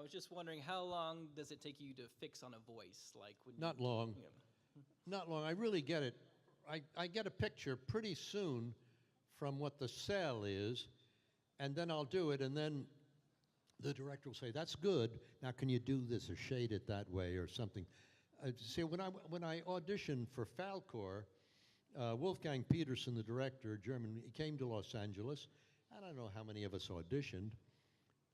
was just wondering, how long does it take you to fix on a voice? Like when Not you, long. you know. Not long. I really get it. I get a picture pretty soon from what the cell is, and then I'll do it, and then the director will say, "That's good. Now, can you do this or shade it that way or something?" See, when I auditioned for Falkor, Wolfgang Petersen, the director, German, he came to Los Angeles. I don't know how many of us auditioned,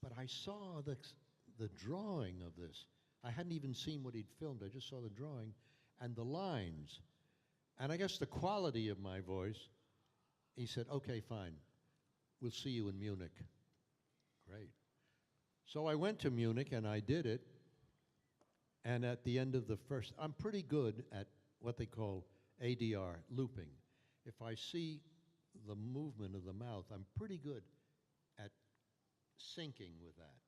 but I saw the drawing of this. I hadn't even seen what he'd filmed. I just saw the drawing and the lines. And I guess the quality of my voice, he said, "Okay, fine. We'll see you in Munich." Great. So I went to Munich and I did it. And at the end of the first, I'm pretty good at what they call ADR, looping. If I see the movement of the mouth, I'm pretty good at syncing with that.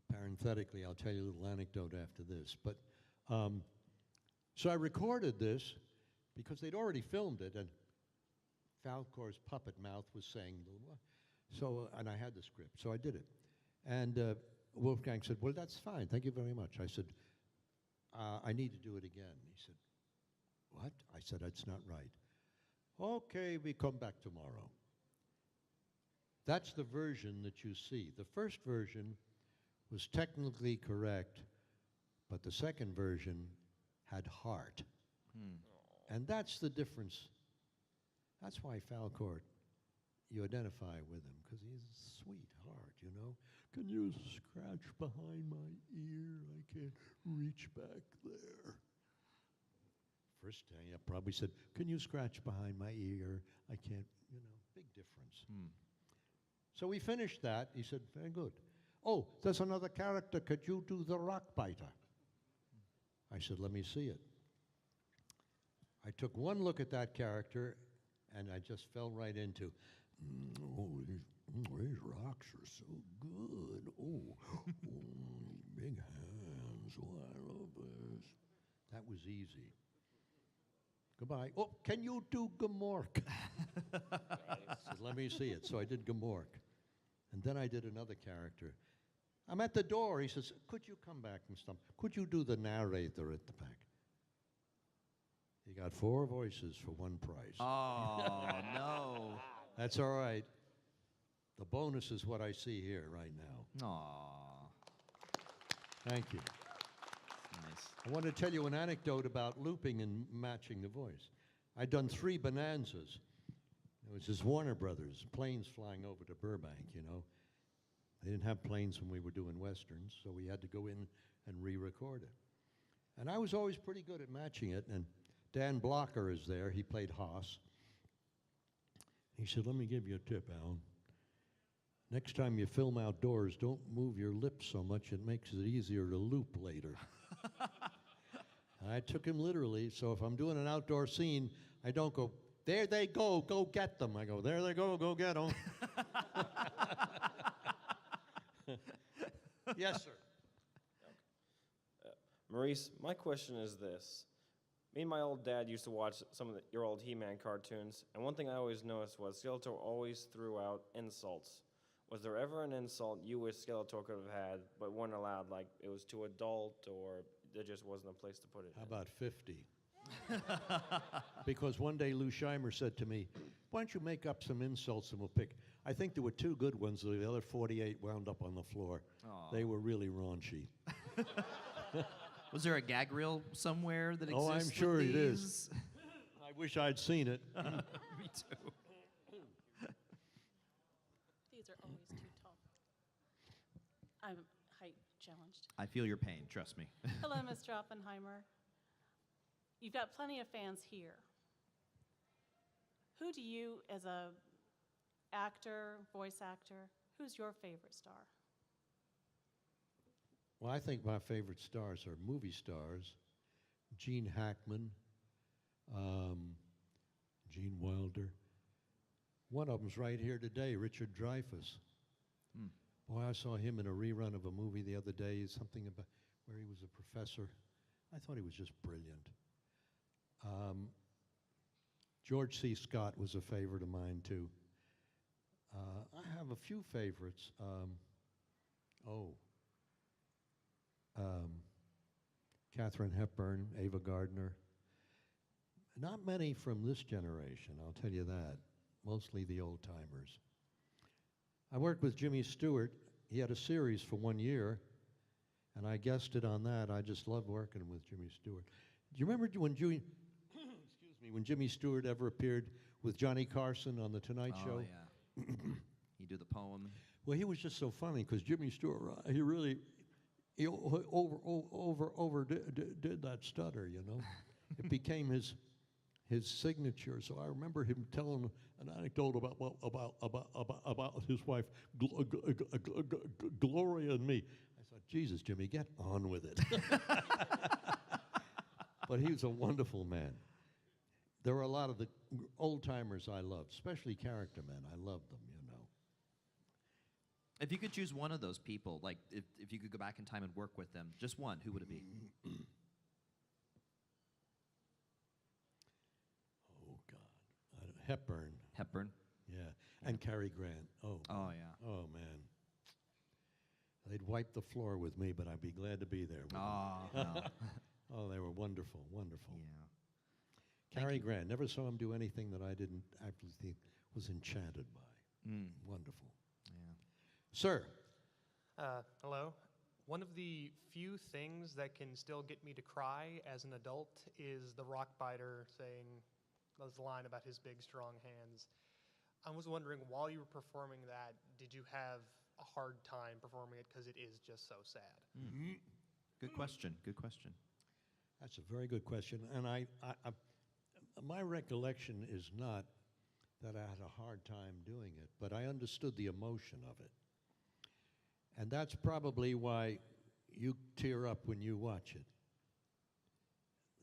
Parenthetically, I'll tell you a little anecdote after this. But so I recorded this because they'd already filmed it, and Falkor's puppet mouth was saying, so, and I had the script, so I did it. And Wolfgang said, "Well, that's fine, thank you very much." I said, "I need to do it again." He said, "What?" I said, "That's not right." "Okay, we come back tomorrow." That's the version that you see. The first version was technically correct, but the second version had heart. And that's the difference. That's why Falkor, you identify with him, because he's a sweetheart, you know. "Can you scratch behind my ear? I can't reach back there." First day I probably said, "Can you scratch behind my ear? I can't," you know, big difference. So we finished that. He said, "Very good. Oh, there's another character. Could you do the rock biter?" I said, "Let me see it." I took one look at that character, and I just fell right into, these rocks are so good. Oh, big hands. Oh, I love this. That was easy. Goodbye. "Oh, can you do Gamork?" I said, "Let me see it." So I did Gamork. And then I did another character. I'm at the door. He says, "Could you come back, Mr. Could you do the narrator at the back?" He got 4 voices for 1 price. Oh, no. That's all right. The bonus is what I see here right now. Aw. Thank you. Nice. I want to tell you an anecdote about looping and matching the voice. I'd done 3 Bonanzas. It was this Warner Brothers, planes flying over to Burbank, you know. They didn't have planes when we were doing Westerns, so we had to go in and re-record it. And I was always pretty good at matching it, and Dan Blocker is there. He played Haas. He said, "Let me give you a tip, Alan. Next time you film outdoors, don't move your lips so much. It makes it easier to loop later." I took him literally, so if I'm doing an outdoor scene, I don't go, "There they go get them." I go, "There they go get them." Yes, sir. Maurice, my question is this. Me and my old dad used to watch some of your old He-Man cartoons, and one thing I always noticed was Skeletor always threw out insults. Was there ever an insult you wish Skeletor could have had, but weren't allowed, like it was too adult, or there just wasn't a place to put it? How about 50? Because one day Lou Scheimer said to me, "Why don't you make up some insults and we'll pick." I think there were 2 good ones. The other 48 wound up on the floor. Aww. They were really raunchy. Was there a gag reel somewhere that exists? Oh, I'm sure with it these? is. I wish I'd seen it. Me too. These are always too tall. I'm height challenged. I feel your pain, trust me. Hello, Mr. Oppenheimer. You've got plenty of fans here. Who do you, as a actor, voice actor, who's your favorite star? Well, I think my favorite stars are movie stars. Gene Hackman, Gene Wilder. One of them's right here today, Richard Dreyfuss. Boy, I saw him in a rerun of a movie the other day, something about where he was a professor. I thought he was just brilliant. George C. Scott was a favorite of mine, too. I have a few favorites. Katharine Hepburn, Ava Gardner. Not many from this generation, I'll tell you that. Mostly the old timers. I worked with Jimmy Stewart. He had a series for 1 year, and I guested on that. I just love working with Jimmy Stewart. Do you remember when when Jimmy Stewart ever appeared with Johnny Carson on The Tonight Show? Oh, yeah. He do the poem. Well, he was just so funny because Jimmy Stewart, he overdid that stutter, you know. It became his signature. So I remember him telling an anecdote about his wife Gloria and me. I thought, Jesus, Jimmy, get on with it. But he was a wonderful man. There were a lot of the old timers I loved, especially character men. I loved them, you know. If you could choose one of those people, like if you could go back in time and work with them, just one, who would it be? Oh, God. Hepburn. Hepburn? Yeah. And Cary Grant. Oh. Oh, yeah. Oh, man. They'd wipe the floor with me, but I'd be glad to be there with Oh, them. no. Oh, they were wonderful, wonderful. Yeah. Cary Grant, never saw him do anything that I didn't actually think was enchanted by. Wonderful. Yeah. Sir. Hello. One of the few things that can still get me to cry as an adult is the rock biter saying this line about his big, strong hands. I was wondering, while you were performing that, did you have a hard time performing it because it is just so sad? Good question. Good question. That's a very good question. And my recollection is not that I had a hard time doing it, but I understood the emotion of it. And that's probably why you tear up when you watch it.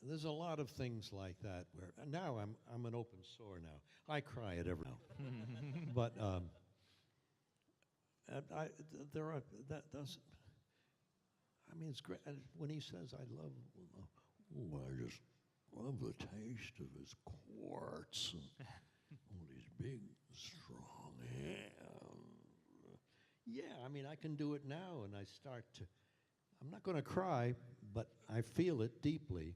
There's a lot of things like that where now I'm an open sore now. I cry at every now. But it's great. When he says, I love, I just love the taste of his quartz and all these big, strong hands. Yeah, I can do it now, and I'm not going to cry, but I feel it deeply.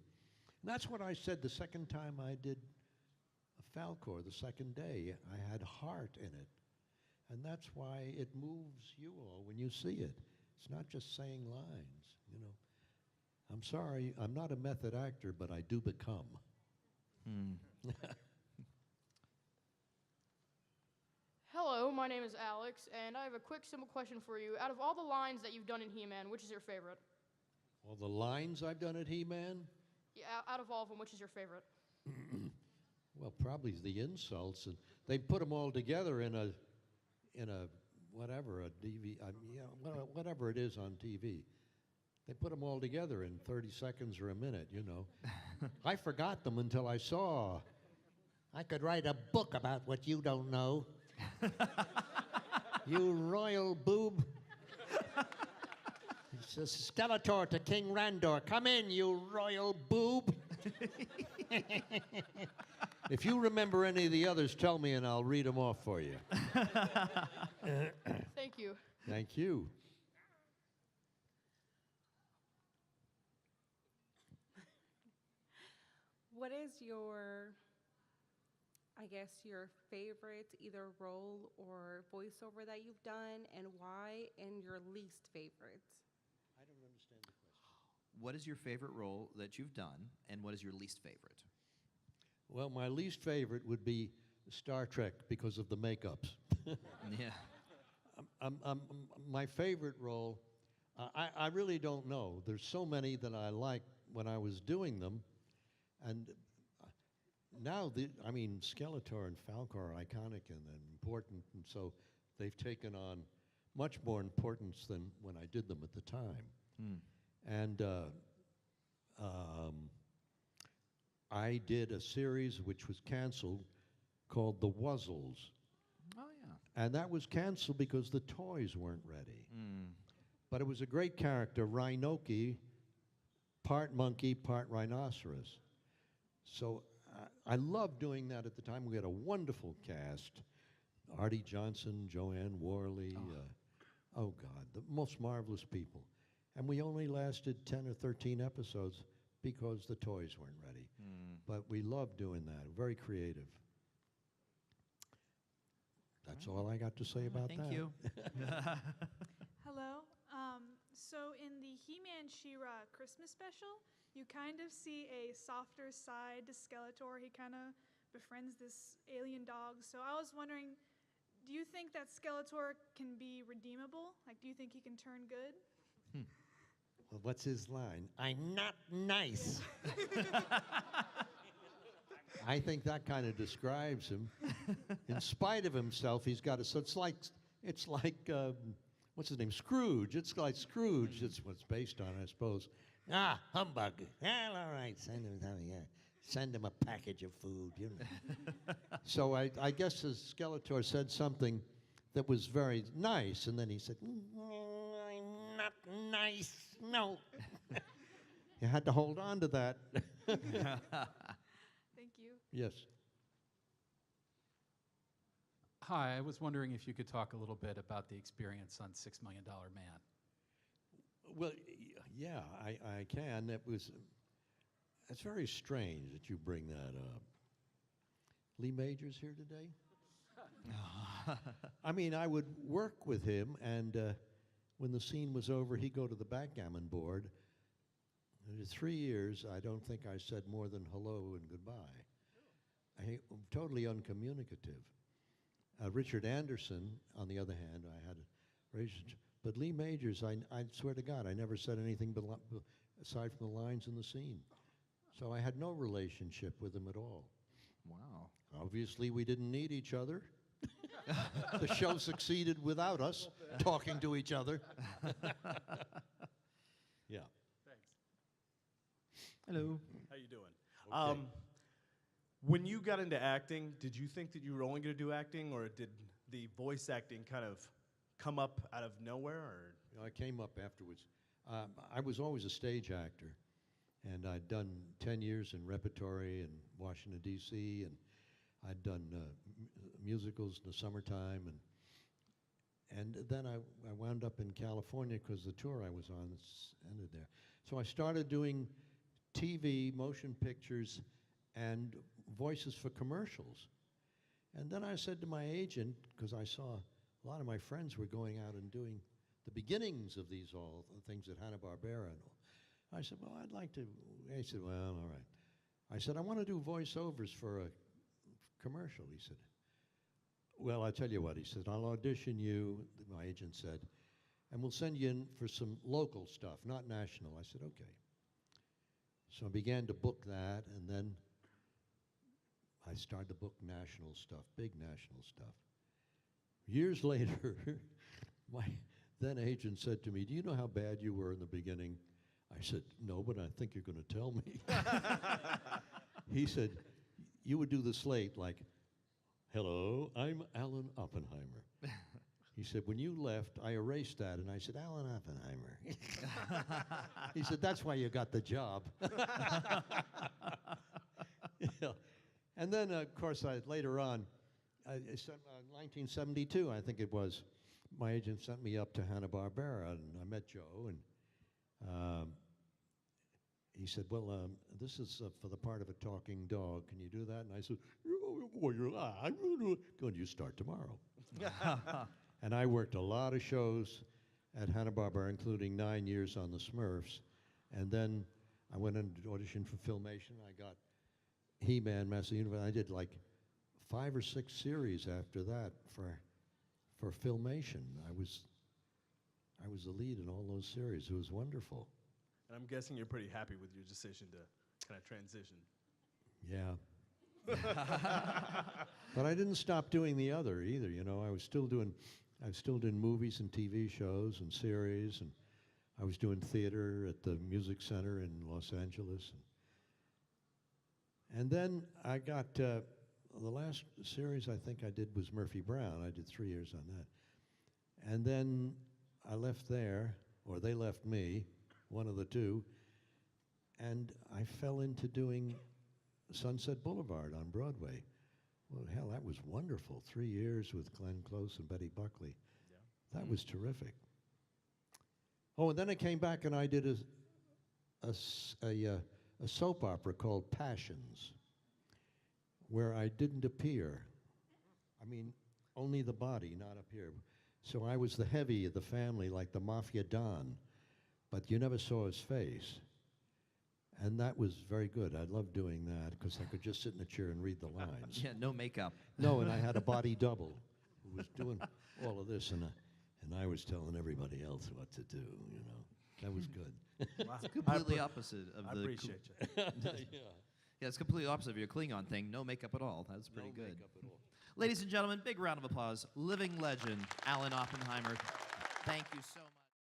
And that's what I said the second time I did Falcor, the second day. I had heart in it. And that's why it moves you all when you see it. It's not just saying lines, you know. I'm sorry, I'm not a method actor, but I do become. Hello, my name is Alex, and I have a quick, simple question for you. Out of all the lines that you've done in He-Man, which is your favorite? All the lines I've done at He-Man? Yeah, out of all of them, which is your favorite? Well, probably the insults, and they put them all together in a whatever, a DV, whatever it is on TV. They put them all together in 30 seconds or a minute, you know. I forgot them until I saw. I could write a book about what you don't know. You royal boob. He says, Skeletor to King Randor, come in, you royal boob. If you remember any of the others, tell me and I'll read them off for you. Thank you. Thank you. What is your favorite either role or voiceover that you've done, and why, and your least favorite? I don't understand the question. What is your favorite role that you've done, and what is your least favorite? Well, my least favorite would be Star Trek because of the makeups. Yeah. My favorite role, I really don't know. There's so many that I liked when I was doing them, and now, Skeletor and Falcor are iconic and important, and so they've taken on much more importance than when I did them at the time. And I did a series which was canceled called The Wuzzles. Oh, yeah. And that was canceled because the toys weren't ready. But it was a great character, Rhinoki, part monkey, part rhinoceros. So I loved doing that at the time. We had a wonderful cast. Artie Johnson, Joanne Worley. Oh God, the most marvelous people. And we only lasted 10 or 13 episodes because the toys weren't ready. But we loved doing that. Very creative. That's all I got to say about that. Thank you. Hello. So in the He-Man She-Ra Christmas special, you kind of see a softer side to Skeletor. He kind of befriends this alien dog. So I was wondering, do you think that Skeletor can be redeemable? Like, do you think he can turn good? Well, what's his line? I'm not nice. I think that kind of describes him. In spite of himself, he's got a. So it's like what's his name? Scrooge. It's like Scrooge. It's what's based on, I suppose. Ah, humbug. Well, all right, send him. Yeah, send him a package of food. You know. So I guess Skeletor said something that was very nice, and then he said, "I'm not nice." No. You had to hold on to that. Thank you. Yes. Hi, I was wondering if you could talk a little bit about the experience on $6 Million Man. Well, yeah, I can. It's very strange that you bring that up. Lee Major's here today? I mean, I would work with him, and when the scene was over, he'd go to the backgammon board. And in 3 years, I don't think I said more than hello and goodbye. I'm totally uncommunicative. Richard Anderson, on the other hand, I had a relationship. But Lee Majors, I swear to God, I never said anything aside from the lines in the scene. So I had no relationship with him at all. Wow. Obviously, we didn't need each other. The show succeeded without us talking to each other. Yeah. Thanks. Hello. How you doing? Okay. When you got into acting, did you think that you were only going to do acting, or did the voice acting kind of come up out of nowhere? Or? You know, I came up afterwards. I was always a stage actor, and I'd done 10 years in repertory in Washington, D.C., and I'd done musicals in the summertime, and then I wound up in California because the tour I was on ended there. So I started doing TV, motion pictures, and voices for commercials. And then I said to my agent, because I saw a lot of my friends were going out and doing the beginnings of these all things at Hanna-Barbera. I said, well, I'd like to. He said, well, all right. I said, I want to do voiceovers for a commercial. He said, well, I'll tell you what. He said, I'll audition you, my agent said, and we'll send you in for some local stuff, not national. I said, okay. So I began to book that, and then I started to book national stuff, big national stuff. Years later, my then agent said to me, do you know how bad you were in the beginning? I said, no, but I think you're going to tell me. He said, you would do the slate like, hello, I'm Alan Oppenheimer. He said, when you left, I erased that, and I said, Alan Oppenheimer. He said, that's why you got the job. Yeah. And then, of course, later on, 1972, I think it was, my agent sent me up to Hanna-Barbera, and I met Joe, and he said, well, this is for the part of a talking dog. Can you do that? And I said, I'm going to do it. Go, and you start tomorrow. And I worked a lot of shows at Hanna-Barbera, including 9 years on the Smurfs. And then I went and auditioned for Filmation. I got He-Man, Master Universe. I did like 5 or 6 series after that for Filmation. I was the lead in all those series. It was wonderful. And I'm guessing you're pretty happy with your decision to kind of transition. Yeah. But I didn't stop doing the other either. You know, I was still doing movies and TV shows and series, and I was doing theater at the Music Center in Los Angeles. And then I got the last series I think I did was Murphy Brown. I did 3 years on that. And then I left there, or they left me, one of the two, and I fell into doing Sunset Boulevard on Broadway. Well, hell, that was wonderful. 3 years with Glenn Close and Betty Buckley. That was terrific. Oh, and then I came back and I did a soap opera called Passions, where I didn't appear. I mean, only the body, not up here. So I was the heavy of the family, like the Mafia Don, but you never saw his face. And that was very good. I loved doing that because I could just sit in a chair and read the lines. Yeah, no makeup. No, and I had a body double who was doing all of this, and I was telling everybody else what to do, you know. That was good. Wow. Completely opposite of I the. appreciate you. Yeah, it's completely opposite of your Klingon thing. No makeup at all. That's pretty No good. makeup at all. Ladies and gentlemen, big round of applause. Living legend, Alan Oppenheimer. Thank you so much.